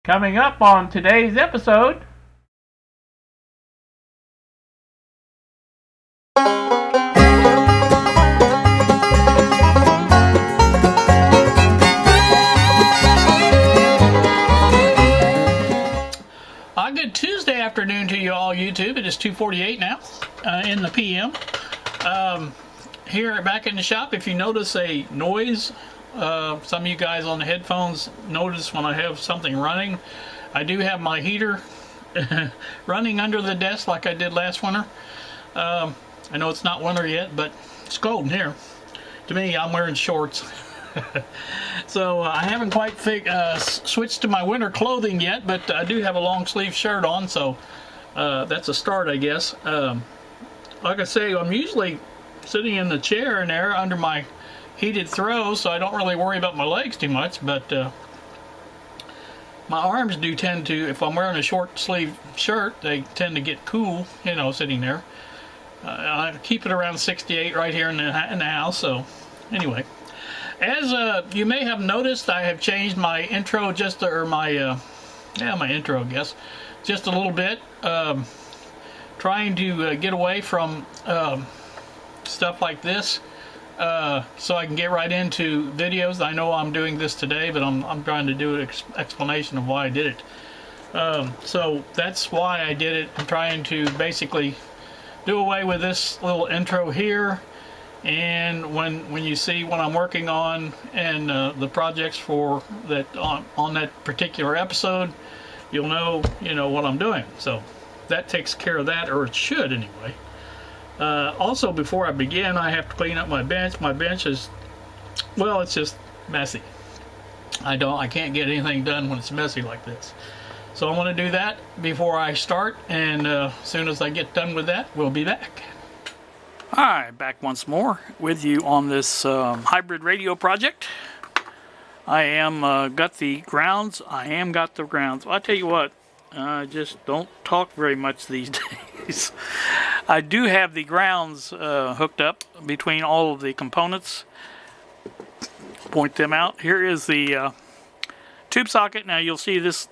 Coming up on today's episode, good Tuesday afternoon to you all, YouTube. It is 2:48 now in the PM. Here back in the shop, if you notice a noise, some of you guys on the headphones notice when I have something running. I do have my heater running under the desk like I did last winter. I know it's not winter yet, but it's cold in here. To me, I'm wearing shorts. So I haven't quite switched to my winter clothing yet, but I do have a long sleeve shirt on, so that's a start, I guess. Like I say, I'm usually sitting in the chair in there under my heated throws, so I don't really worry about my legs too much, but my arms do tend to, if I'm wearing a short sleeve shirt, they tend to get cool, you know, sitting there. I keep it around 68 right here in the house, so anyway. As you may have noticed, I have changed my intro my intro, I guess, just a little bit. Trying to get away from stuff like this, so I can get right into videos. I know I'm doing this today, but I'm trying to do an explanation of why I did it. So that's why I did it. I'm trying to basically do away with this little intro here. And when you see what I'm working on and the projects for that on that particular episode, you'll know what I'm doing. So that takes care of that, or it should anyway. Also, before I begin, I have to clean up my bench. My bench is, well, it's just messy. I can't get anything done when it's messy like this. So I want to do that before I start, and as soon as I get done with that, we'll be back. Alright, back once more with you on this hybrid radio project. I am got the grounds. Well, I tell you what, I just don't talk very much these days. I do have the grounds hooked up between all of the components. Point them out. Here is the tube socket. Now you'll see this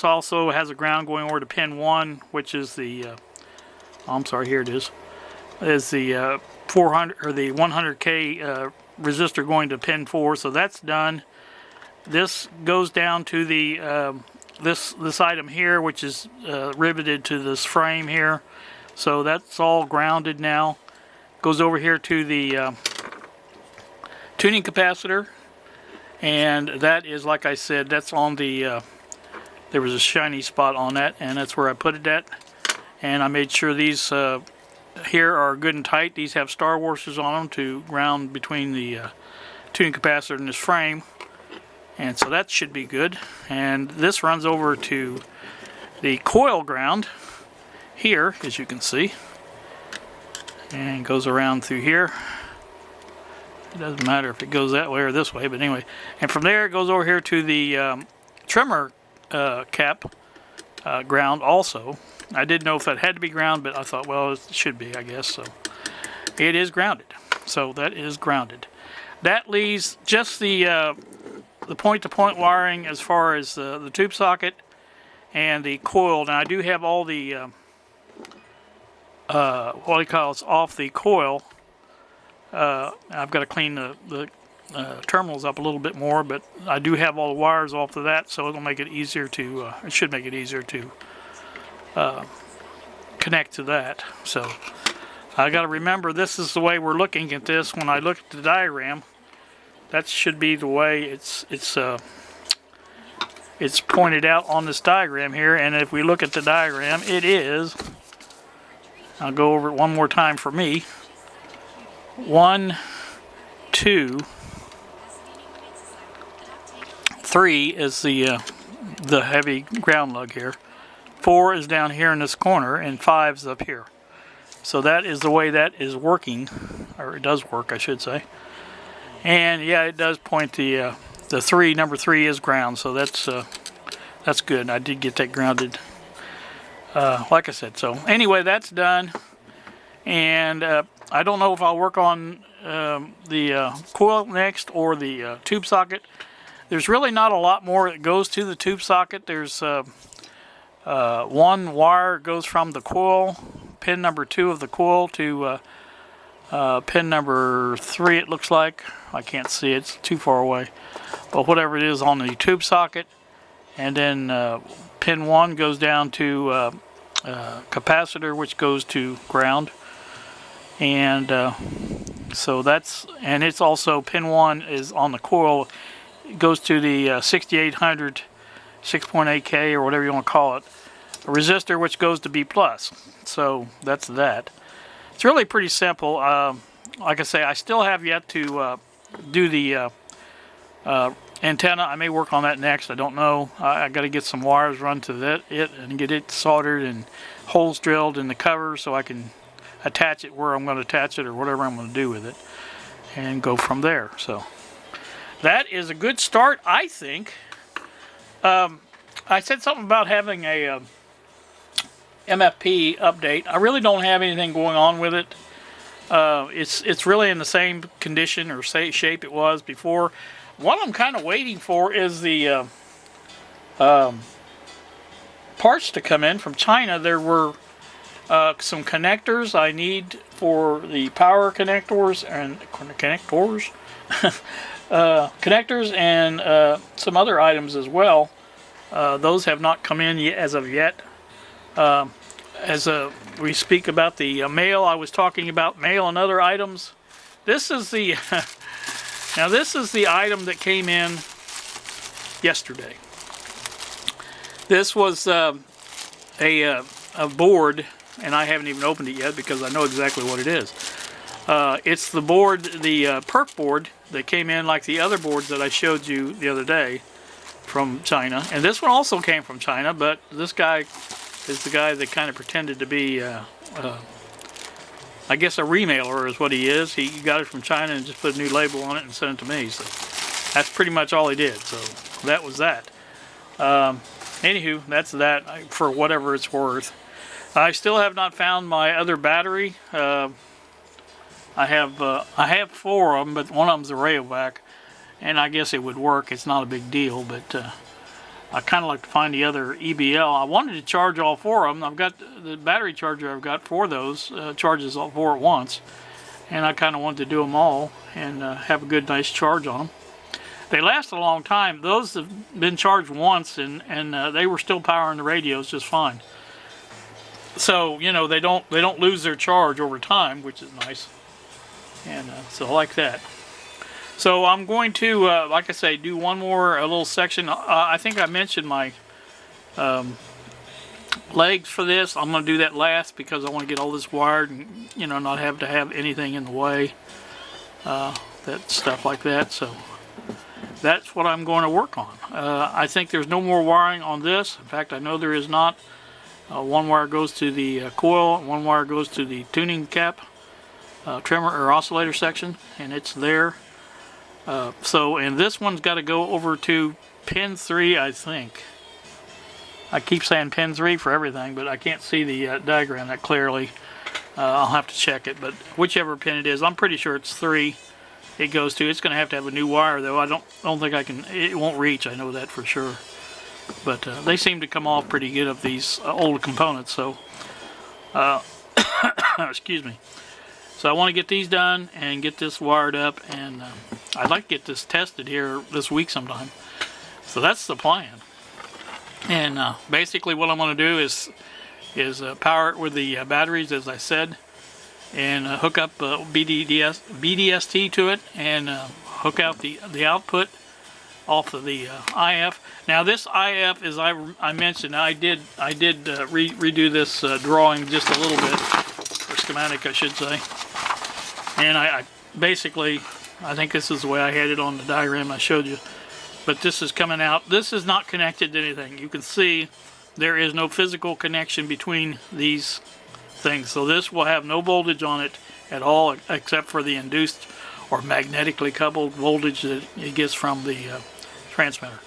also has a ground going over to pin 1, which is the I'm sorry, here it is. Is the 400 or the 100K resistor going to pin 4, so that's done. This goes down to the this item here, which is riveted to this frame here, so that's all grounded now. Goes over here to the tuning capacitor, and that is, like I said, that's on the there was a shiny spot on that, and that's where I put it at. And I made sure these here are good and tight. These have star washers on them to ground between the tuning capacitor and this frame, and so that should be good. And this runs over to the coil ground here, as you can see, and goes around through here. It doesn't matter if it goes that way or this way, but anyway. And from there it goes over here to the trimmer cap ground also. I didn't know if that had to be ground, but I thought, well, it should be, I guess. So it is grounded. So that is grounded. That leaves just the point-to-point wiring as far as the tube socket and the coil. Now I do have all the what do you call it, off the coil. I've got to clean the terminals up a little bit more, but I do have all the wires off of that, so it'll make it easier to. It should make it easier to connect to that. So I got to remember, this is the way we're looking at this. When I look at the diagram, that should be the way it's pointed out on this diagram here. And if we look at the diagram, it is, I'll go over it one more time for me. 1, 2, 3 is the heavy ground lug here. 4 is down here in this corner, and 5 is up here. So that is the way that is working, or it does work, I should say. And yeah, it does point the number 3 is ground, so that's good. I did get that grounded, like I said. So anyway, that's done, and I don't know if I'll work on the coil next or the tube socket. There's really not a lot more that goes to the tube socket. There's one wire goes from the coil, pin number 2 of the coil, to pin number 3, it looks like. I can't see it, it's too far away. But whatever it is on the tube socket. And then pin 1 goes down to capacitor, which goes to ground. And so that's, and it's also pin 1 is on the coil. It goes to the 6800 6.8K or whatever you want to call it, a resistor, which goes to B+. So that's that. It's really pretty simple. Like I say, I still have yet to do the antenna. I may work on that next. I don't know. I got to get some wires run to it and get it soldered and holes drilled in the cover so I can attach it where I'm going to attach it or whatever I'm going to do with it and go from there. So that is a good start, I think. I said something about having a MFP update. I really don't have anything going on with it. It's really in the same condition or shape it was before. What I'm kind of waiting for is the parts to come in from China. There were some connectors I need for the power connectors and connectors and some other items as well. Those have not come in yet, as of yet. As we speak about the mail, I was talking about mail and other items. This is the now this is the item that came in yesterday. This was a board, and I haven't even opened it yet because I know exactly what it is. It's the board, the perk board that came in like the other boards that I showed you the other day from China. And this one also came from China, but this guy is the guy that kind of pretended to be, I guess, a remailer is what he is. He got it from China and just put a new label on it and sent it to me. So that's pretty much all he did. So that was that. Anywho, that's that for whatever it's worth. I still have not found my other battery. I have 4 of them, but one of them's a Rayovac, and I guess it would work. It's not a big deal, but I kind of like to find the other EBL. I wanted to charge all 4 of them. I've got the battery charger I've got for those, charges all 4 at once, and I kind of wanted to do them all and have a good, nice charge on them. They last a long time. Those have been charged once, and they were still powering the radios just fine. So you know they don't lose their charge over time, which is nice. And so I like that. So I'm going to, like I say, do one more little section. I think I mentioned my legs for this. I'm going to do that last because I want to get all this wired and, you know, not have to have anything in the way. That stuff like that. So that's what I'm going to work on. I think there's no more wiring on this. In fact, I know there is not. One wire goes to the coil, one wire goes to the tuning cap. Trimmer or oscillator section, and it's there. And this one's got to go over to pin 3, I think. I keep saying pin 3 for everything, but I can't see the diagram that clearly. I'll have to check it, but whichever pin it is, I'm pretty sure it's 3 it goes to. It's going to have a new wire, though. I don't think I can, it won't reach, I know that for sure. But they seem to come off pretty good of these old components, so excuse me. So I want to get these done and get this wired up, and I'd like to get this tested here this week sometime. So that's the plan. And basically what I'm going to do is power it with the batteries, as I said, and hook up BDST to it, and hook out the output off of the IF. Now this IF, as I mentioned, I did redo this drawing just a little bit, or schematic I should say. And I basically, I think this is the way I had it on the diagram I showed you. But this is coming out. This is not connected to anything. You can see there is no physical connection between these things. So this will have no voltage on it at all, except for the induced or magnetically coupled voltage that it gets from the transmitter.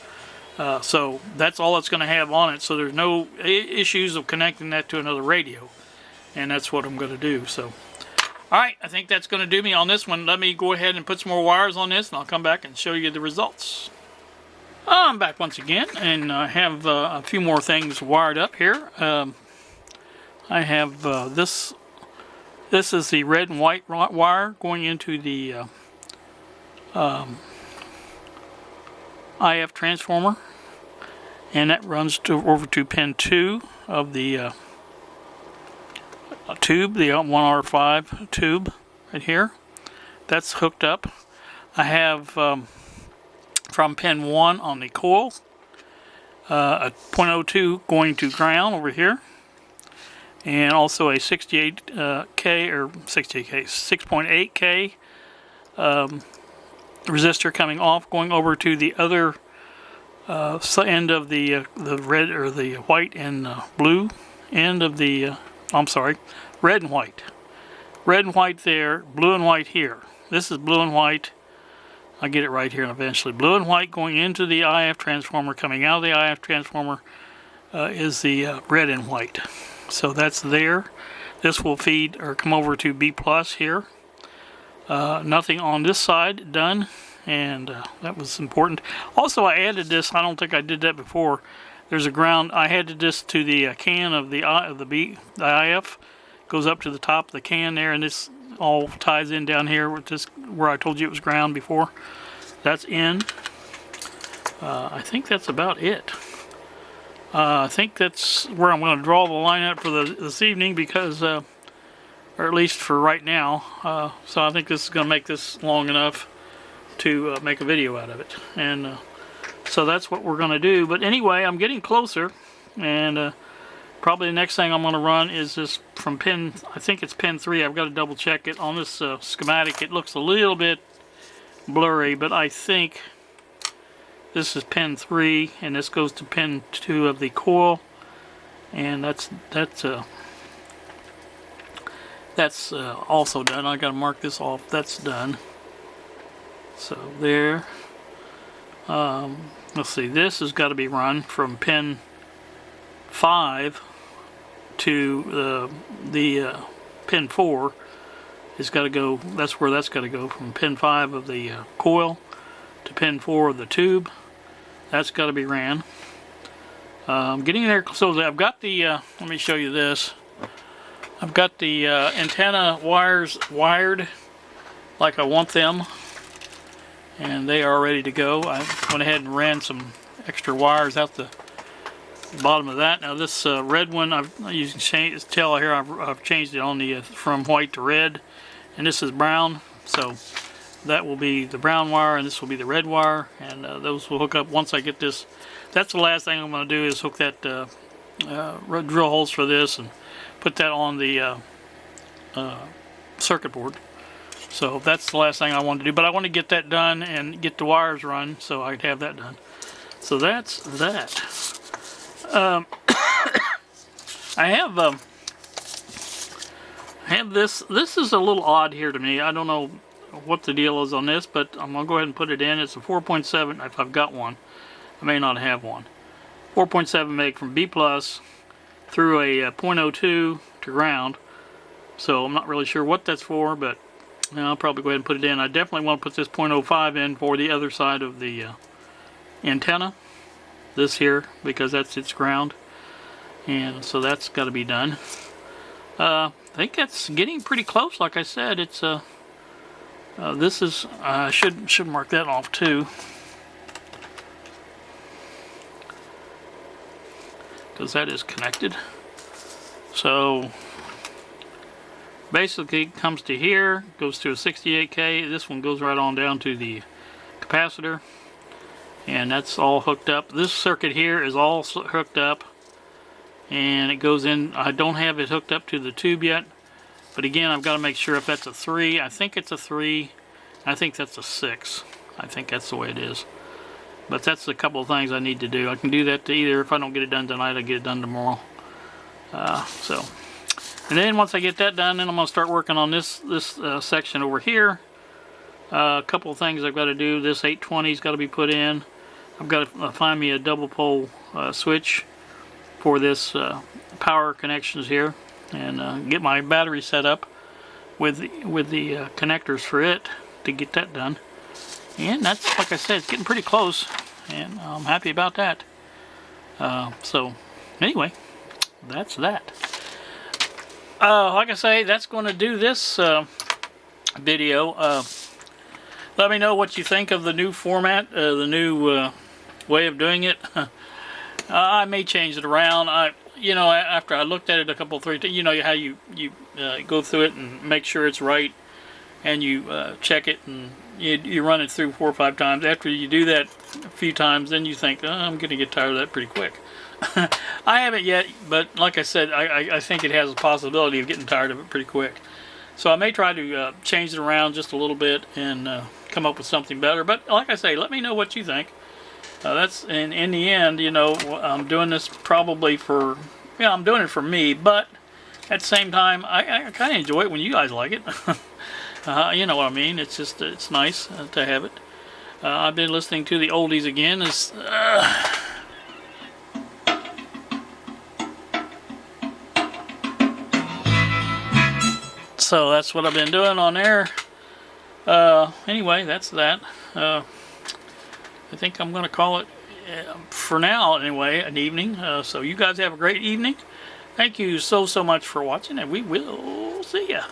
So that's all it's going to have on it. So there's no issues of connecting that to another radio. And that's what I'm going to do. So. Alright, I think that's going to do me on this one. Let me go ahead and put some more wires on this, and I'll come back and show you the results. I'm back once again, and I have a few more things wired up here. I have this. This is the red and white wire going into the IF transformer, and that runs over to pin 2 of the tube, the 1R5 tube right here. That's hooked up. I have from pin 1 on the coil a 0.02 going to ground over here, and also a 68K or 68K, 6.8K resistor coming off, going over to the other end of the red or the white and blue end of the I'm sorry, red and white. Red and white there, blue and white here. This is blue and white. I'll get it right here eventually. Blue and white going into the IF transformer, coming out of the IF transformer is the red and white. So that's there. This will feed or come over to B plus here. Nothing on this side done, and that was important. Also, I added this. I don't think I did that before. There's a ground. I added this to the can of the IF. Goes up to the top of the can there, and this all ties in down here with this where I told you it was ground before. That's in. I think that's about it. I think that's where I'm going to draw the line up for this evening, because, or at least for right now. So I think this is going to make this long enough to make a video out of it. And so that's what we're going to do. But anyway, I'm getting closer, and probably the next thing I'm going to run is this from pin, I think it's pin 3. I've got to double check it. On this schematic, it looks a little bit blurry, but I think this is pin 3, and this goes to pin 2 of the coil, and that's also done. I got to mark this off. That's done. So there. Let's see. This has got to be run from pin 5 to the pin 4. It's got to go. That's where that's got to go, from pin 5 of the coil to pin 4 of the tube. That's got to be ran. Getting there. So I've got the. Let me show you this. I've got the antenna wires wired like I want them, and they are ready to go. I went ahead and ran some extra wires out the bottom of that. Now this red one, you can tell here I've changed it on the from white to red, and this is brown. So that will be the brown wire, and this will be the red wire, and those will hook up once I get this. That's the last thing I'm going to do, is hook that drill holes for this and put that on the circuit board. So that's the last thing I want to do, but I want to get that done and get the wires run so I'd have that done. So that's that. I have this. This is a little odd here to me. I don't know what the deal is on this, but I'm going to go ahead and put it in. It's a 4.7, if I've got one. I may not have one. 4.7 meg from B plus through a 0.02 to ground. So I'm not really sure what that's for, but I'll probably go ahead and put it in. I definitely want to put this 0.05 in for the other side of the antenna. This here, because that's its ground. And so that's got to be done. I think that's getting pretty close. Like I said, it's this is should mark that off too, because that is connected. So basically it comes to here, goes to a 68K. This one goes right on down to the capacitor, and that's all hooked up. This circuit here is all hooked up, and it goes in. I don't have it hooked up to the tube yet, but again, I've got to make sure if that's a 3. I think it's a 3. I think that's a 6. I think that's the way it is. But that's a couple of things I need to do. I can do that to either, if I don't get it done tonight, I'll get it done tomorrow. And then once I get that done, then I'm going to start working on this section over here. A couple of things I've got to do. This 820's got to be put in. I've got to find me a double pole switch for this power connections here, and get my battery set up with the connectors for it to get that done. And that's, like I said, it's getting pretty close. and I'm happy about that. So anyway, that's that. Like I say, that's going to do this video. Let me know what you think of the new format, the new way of doing it. I may change it around. After I looked at it a couple, 3 times, you know how you go through it and make sure it's right, and you check it and you run it through 4 or 5 times. After you do that a few times, then you think, I'm going to get tired of that pretty quick. I haven't yet, but like I said, I think it has a possibility of getting tired of it pretty quick. So I may try to change it around just a little bit and come up with something better. But like I say, let me know what you think. That's in the end, I'm doing this probably for, I'm doing it for me, but at the same time, I kind of enjoy it when you guys like it. You know what I mean? It's just, it's nice to have it. I've been listening to the oldies again. So that's what I've been doing on there. Anyway, that's that. I think I'm going to call it, for now anyway, an evening. So you guys have a great evening. Thank you so much for watching, and we will see ya.